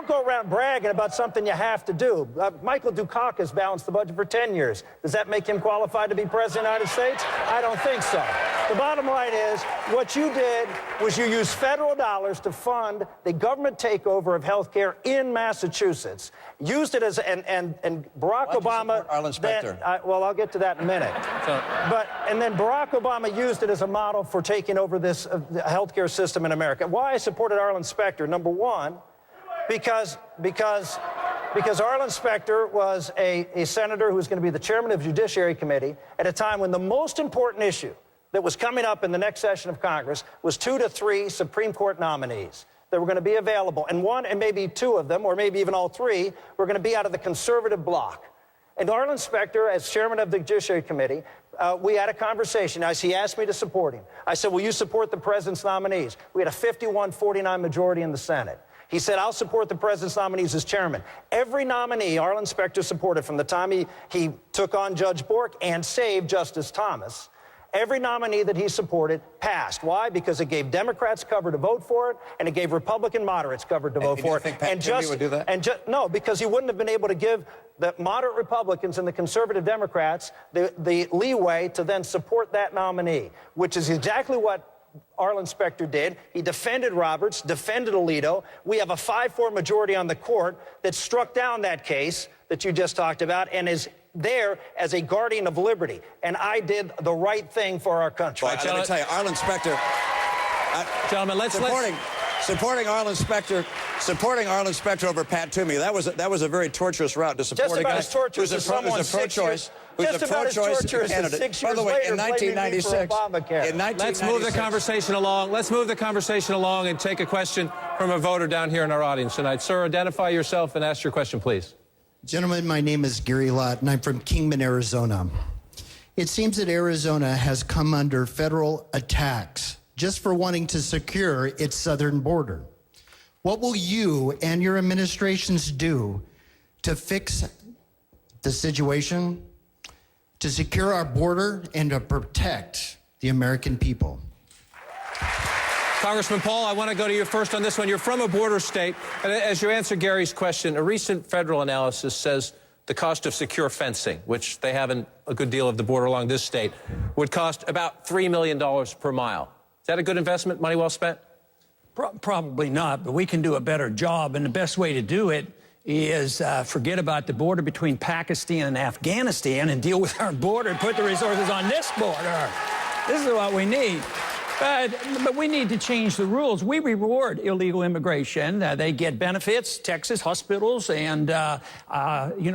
don't go around bragging about something you have to do. Michael Dukakis balanced the budget for 10 years. Does that make him qualified to be president of the United States? I don't think so. The bottom line is, what you did was you used federal dollars to fund the government takeover of health care in Massachusetts. Used it as, and Barack Obama... Arlen Specter? Well, I'll get to that in a minute. And then Barack Obama used it as a model for taking over this health care system in America. Why I supported Arlen Specter, number one, because Arlen Specter was a senator who was going to be the chairman of the Judiciary Committee at a time when the most important issue that was coming up in the next session of Congress was 2 to 3 Supreme Court nominees that were going to be available. And one, and maybe 2 of them, or maybe even all 3, were going to be out of the conservative bloc. And Arlen Specter, as chairman of the Judiciary Committee, we had a conversation. He asked me to support him. I said, will you support the president's nominees? We had a 51-49 majority in the Senate. He said, I'll support the president's nominees as chairman. Every nominee Arlen Specter supported from the time he took on Judge Bork and saved Justice Thomas, every nominee that he supported passed. Why? Because it gave Democrats cover to vote for it, and it gave Republican moderates cover to vote for it. Think Pat Toomey would do that? No, because he wouldn't have been able to give the moderate Republicans and the conservative Democrats the leeway to then support that nominee, which is exactly what Arlen Specter did. He defended Roberts, defended Alito. We have a 5-4 majority on the court that struck down that case that you just talked about and is there as a guardian of liberty. And I did the right thing for our country. Well, let me tell you, Arlen Specter... Gentlemen, supporting Arlen Specter over Pat Toomey, that was a very torturous route to support just a guy as torturous who's a pro-choice candidate. 6 By years the way, later, in 1996, let's move the conversation along. Let's move the conversation along and take a question from a voter down here in our audience tonight. Sir, identify yourself and ask your question, please. Gentlemen, my name is Gary Lott, and I'm from Kingman, Arizona. It seems that Arizona has come under federal attacks just for wanting to secure its southern border. What will you and your administrations do to fix the situation, to secure our border, and to protect the American people? Congressman Paul, I want to go to you first on this one. You're from a border state. And as you answer Gary's question, a recent federal analysis says the cost of secure fencing, which they have in a good deal of the border along this state, would cost about $3 million per mile. Is that a good investment, money well spent? Probably not, but we can do a better job. And the best way to do it is forget about the border between Pakistan and Afghanistan and deal with our border and put the resources on this border. This is what we need. But we need to change the rules. We reward illegal immigration. They get benefits. Texas hospitals and,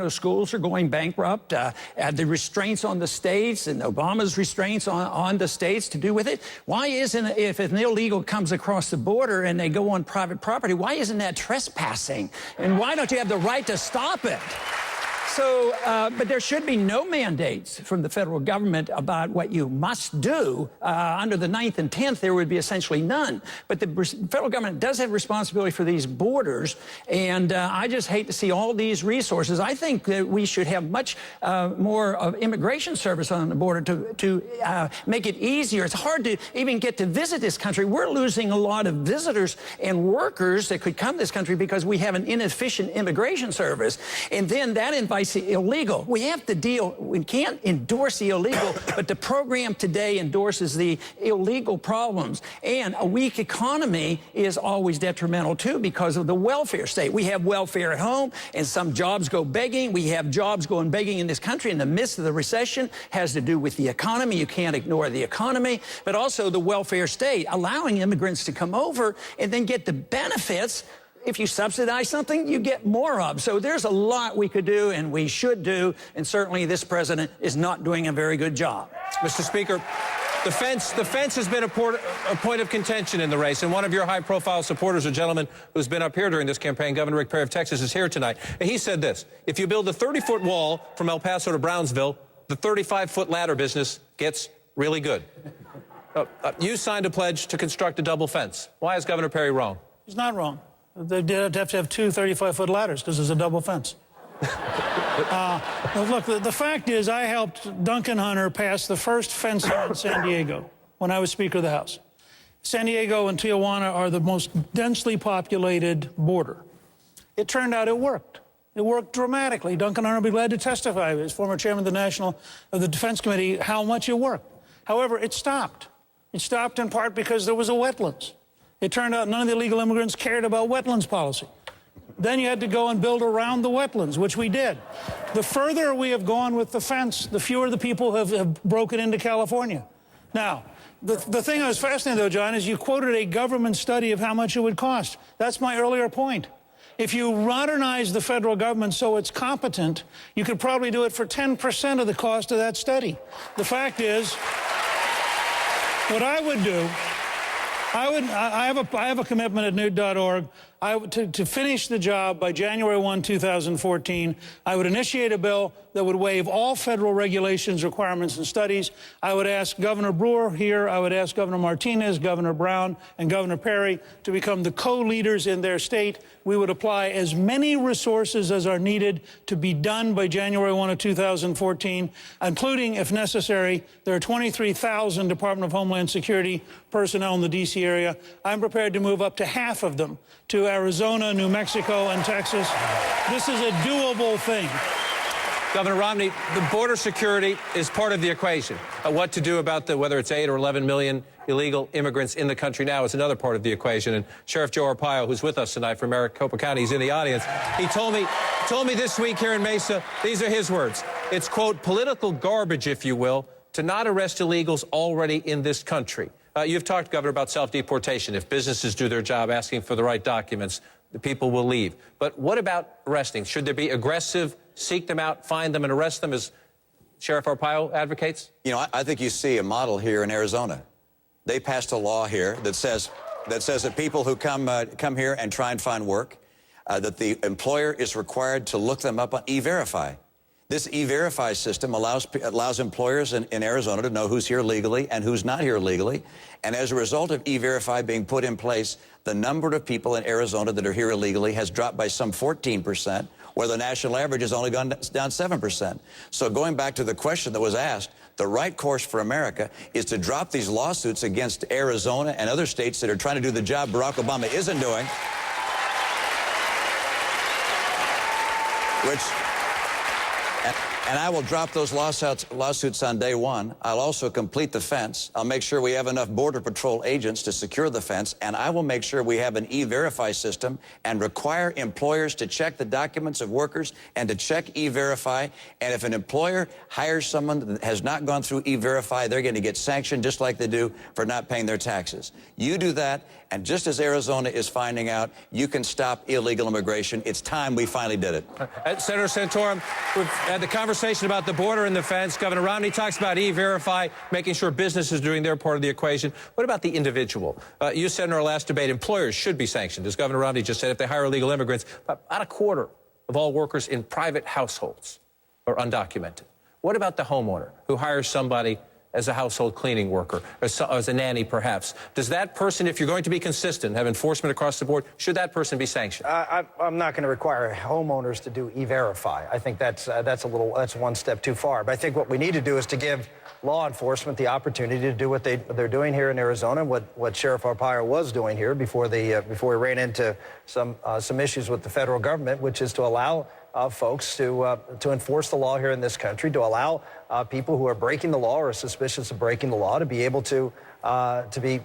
schools are going bankrupt. The restraints on the states and Obama's restraints on the states to do with it. Why isn't, if an illegal comes across the border and they go on private property, why isn't that trespassing? And why don't you have the right to stop it? So, but there should be no mandates from the federal government about what you must do. Under the 9th and 10th, there would be essentially none. But the federal government does have responsibility for these borders, and I just hate to see all these resources. I think that we should have much more of immigration service on the border to make it easier. It's hard to even get to visit this country. We're losing a lot of visitors and workers that could come to this country because we have an inefficient immigration service. And then that invites the illegal. We have to deal, we can't endorse the illegal, but the program today endorses the illegal problems. And a weak economy is always detrimental too because of the welfare state. We have welfare at home and some jobs go begging. We have jobs going begging in this country in the midst of the recession. Has to do with the economy. You can't ignore the economy, but also the welfare state, allowing immigrants to come over and then get the benefits. If you subsidize something, you get more of. So there's a lot we could do and we should do, and certainly this president is not doing a very good job. Mr. Speaker, the fence has been a point of contention in the race, and one of your high-profile supporters, a gentleman who's been up here during this campaign, Governor Rick Perry of Texas, is here tonight. And he said this: if you build a 30-foot wall from El Paso to Brownsville, the 35-foot ladder business gets really good. You signed a pledge to construct a double fence. Why is Governor Perry wrong? He's not wrong. They did have to have 2 35-foot ladders because there's a double fence. Look, the fact is I helped Duncan Hunter pass the first fence in San Diego when I was Speaker of the House. San Diego and Tijuana are the most densely populated border. It turned out it worked. It worked dramatically. Duncan Hunter will be glad to testify, as former chairman of the Defense Committee, how much it worked. However, it stopped. It stopped in part because there was a wetlands. It turned out none of the illegal immigrants cared about wetlands policy. Then you had to go and build around the wetlands, which we did. The further we have gone with the fence, the fewer the people have broken into California. Now, the thing that was fascinating, though, John, is you quoted a government study of how much it would cost. That's my earlier point. If you modernize the federal government so it's competent, you could probably do it for 10% of the cost of that study. The fact is, what I would do, I have a commitment at Newt.org to finish the job by January 1, 2014. I would initiate a bill that would waive all federal regulations, requirements, and studies. I would ask Governor Brewer here, I would ask Governor Martinez, Governor Brown, and Governor Perry to become the co-leaders in their state. We would apply as many resources as are needed to be done by January 1 of 2014, including, if necessary, there are 23,000 Department of Homeland Security personnel in the D.C. area. I'm prepared to move up to half of them to Arizona, New Mexico, and Texas. This is a doable thing. Governor Romney, the border security is part of the equation. What to do about whether it's 8 or 11 million illegal immigrants in the country now is another part of the equation. And Sheriff Joe Arpaio, who's with us tonight from Maricopa County, he's in the audience. He told me this week here in Mesa, these are his words. It's, quote, political garbage, if you will, to not arrest illegals already in this country. You've talked, Governor, about self-deportation. If businesses do their job asking for the right documents, the people will leave. But what about arresting? Should there be aggressive, seek them out, find them, and arrest them, as Sheriff Arpaio advocates? You know, I think you see a model here in Arizona. They passed a law here that says that people who come here and try and find work, that the employer is required to look them up on E-Verify. This E-Verify system allows employers in Arizona to know who's here legally and who's not here legally. And as a result of E-Verify being put in place, the number of people in Arizona that are here illegally has dropped by some 14%, where the national average has only gone down 7%. So going back to the question that was asked, the right course for America is to drop these lawsuits against Arizona and other states that are trying to do the job Barack Obama isn't doing, and I will drop those lawsuits on day one. I'll also complete the fence. I'll make sure we have enough Border Patrol agents to secure the fence, and I will make sure we have an E-Verify system and require employers to check the documents of workers and to check E-Verify. And if an employer hires someone that has not gone through E-Verify, they're going to get sanctioned just like they do for not paying their taxes. You do that, and just as Arizona is finding out, you can stop illegal immigration. It's time we finally did it. Senator Santorum, we've had the conversation about the border and the fence. Governor Romney talks about E-Verify, making sure businesses are doing their part of the equation. What about the individual? You said in our last debate, employers should be sanctioned. As Governor Romney just said, if they hire illegal immigrants, about a quarter of all workers in private households are undocumented. What about the homeowner who hires somebody as a household cleaning worker, as a nanny perhaps? Does that person, if you're going to be consistent, have enforcement across the board, should that person be sanctioned? I'm not going to require homeowners to do E-Verify. I think that's one step too far. But I think what we need to do is to give law enforcement the opportunity to do what they're doing here in Arizona, what Sheriff Arpaio was doing here before he ran into some issues with the federal government, which is to allow folks to enforce the law here in this country, to allow people who are breaking the law or are suspicious of breaking the law to be able to be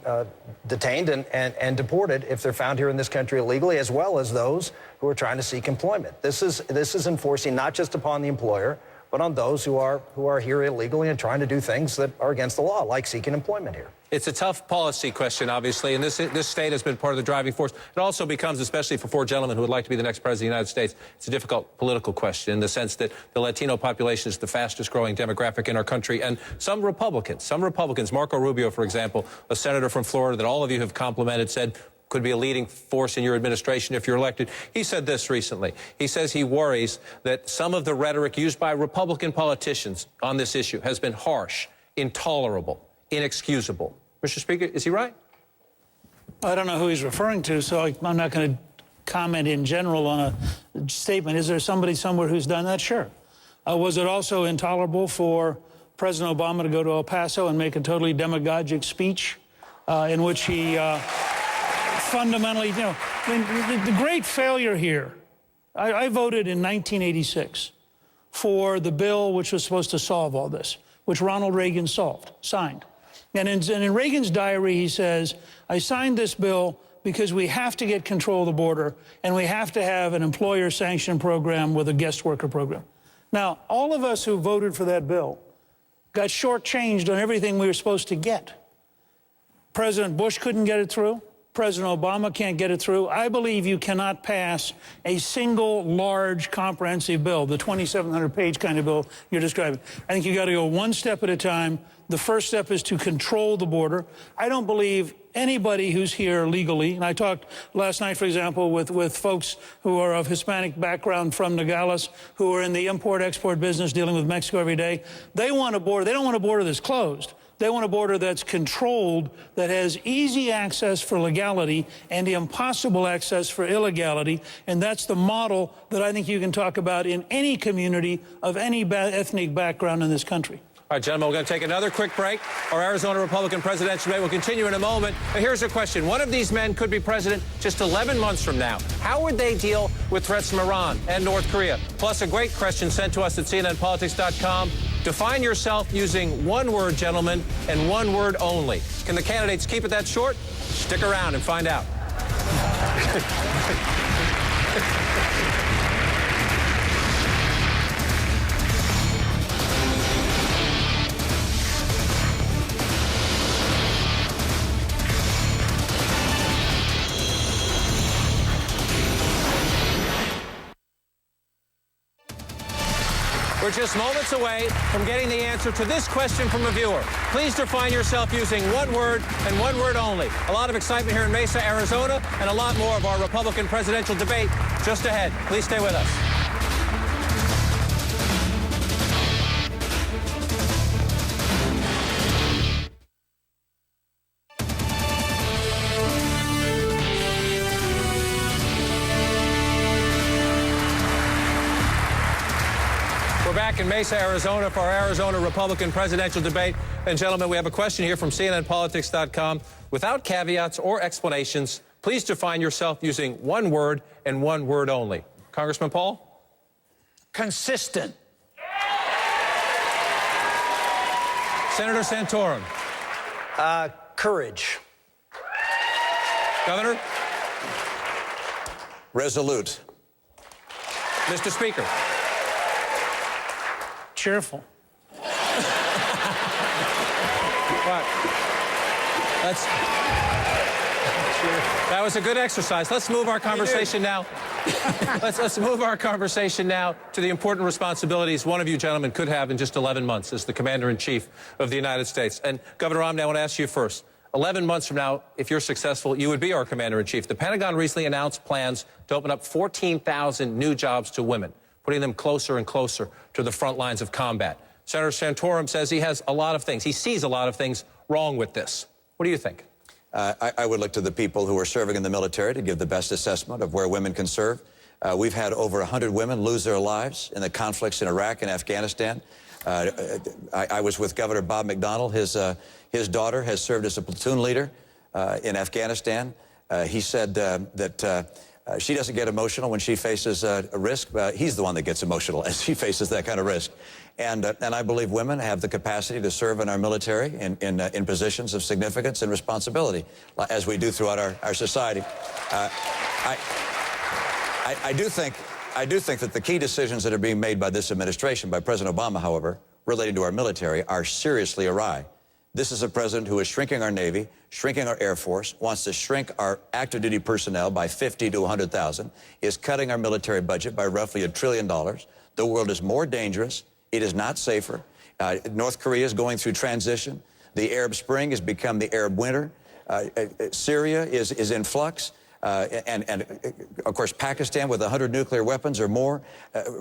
detained and deported if they're found here in this country illegally, as well as those who are trying to seek employment. This is enforcing not just upon the employer, but on those who are here illegally and trying to do things that are against the law, like seeking employment here. It's a tough policy question, obviously, and this state has been part of the driving force. It also becomes, especially for four gentlemen who would like to be the next president of the United States, it's a difficult political question in the sense that the Latino population is the fastest growing demographic in our country, and some Republicans, Marco Rubio, for example, a senator from Florida that all of you have complimented, said could be a leading force in your administration if you're elected. He said this recently. He says he worries that some of the rhetoric used by Republican politicians on this issue has been harsh, intolerable, inexcusable. Mr. Speaker, is he right? I don't know who he's referring to, so I'm not going to comment in general on a statement. Is there somebody somewhere who's done that? Sure. Was it also intolerable for President Obama to go to El Paso and make a totally demagogic speech in which he fundamentally, the great failure here I voted in 1986 for the bill which was supposed to solve all this, which Ronald Reagan signed. And in Reagan's diary, he says, I signed this bill because we have to get control of the border, and we have to have an employer-sanctioned program with a guest worker program. Now, all of us who voted for that bill got shortchanged on everything we were supposed to get. President Bush couldn't get it through. President Obama can't get it through. I believe you cannot pass a single large comprehensive bill, the 2,700-page kind of bill you're describing. I think you got to go one step at a time. The first step is to control the border. I don't believe anybody who's here legally, and I talked last night, for example, with folks who are of Hispanic background from Nogales, who are in the import-export business dealing with Mexico every day. They want a border. They don't want a border that's closed. They want a border that's controlled, that has easy access for legality and impossible access for illegality. And that's the model that I think you can talk about in any community of any ethnic background in this country. All right, gentlemen, we're going to take another quick break. Our Arizona Republican presidential debate will continue in a moment. But here's a question. One of these men could be president just 11 months from now. How would they deal with threats from Iran and North Korea? Plus, a great question sent to us at CNNPolitics.com. Define yourself using one word, gentlemen, and one word only. Can the candidates keep it that short? Stick around and find out. We're just moments away from getting the answer to this question from a viewer. Please define yourself using one word and one word only. A lot of excitement here in Mesa, Arizona, and a lot more of our Republican presidential debate just ahead. Please stay with us. Back in Mesa, Arizona for our Arizona Republican presidential debate. And gentlemen, we have a question here from CNNPolitics.com. Without caveats or explanations, please define yourself using one word and one word only. Congressman Paul? Consistent. Senator Santorum? Courage. Governor? Resolute. Mr. Speaker? Cheerful. That was a good exercise. Let's move our conversation now. Let's move our conversation now to the important responsibilities one of you gentlemen could have in just 11 months as the Commander-in-Chief of the United States. And Governor Romney, I want to ask you first. 11 months from now, if you're successful, you would be our Commander-in-Chief. The Pentagon recently announced plans to open up 14,000 new jobs to women, putting them closer and closer to the front lines of combat. Senator Santorum says he has a lot of things. He sees a lot of things wrong with this. What do you think? I would look to the people who are serving in the military to give the best assessment of where women can serve. We've had over 100 women lose their lives in the conflicts in Iraq and Afghanistan. I was with Governor Bob McDonnell. His daughter has served as a platoon leader in Afghanistan. He said that she doesn't get emotional when she faces a risk. He's the one that gets emotional as she faces that kind of risk. And I believe women have the capacity to serve in our military in positions of significance and responsibility, as we do throughout our society. I do think that the key decisions that are being made by this administration, by President Obama, however, related to our military, are seriously awry. This is a president who is shrinking our Navy, shrinking our Air Force, wants to shrink our active duty personnel by 50 to 100,000, is cutting our military budget by roughly $1 trillion. The world is more dangerous. It is not safer. North Korea is going through transition. The Arab Spring has become the Arab winter. Syria is in flux. And of course, Pakistan with 100 nuclear weapons or more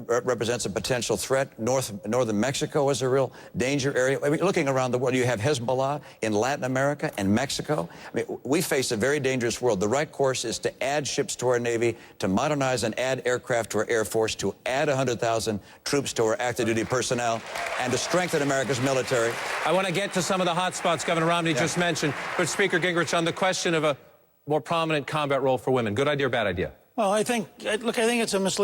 represents a potential threat. Northern Mexico is a real danger area. I mean, looking around the world, you have Hezbollah in Latin America and Mexico. I mean, we face a very dangerous world. The right course is to add ships to our Navy, to modernize and add aircraft to our Air Force, to add 100,000 troops to our active duty personnel, and to strengthen America's military. I want to get to some of the hot spots Governor Romney just mentioned. But Speaker Gingrich, on the question of a more prominent combat role for women, good idea or bad idea? Well, I think it's a misleading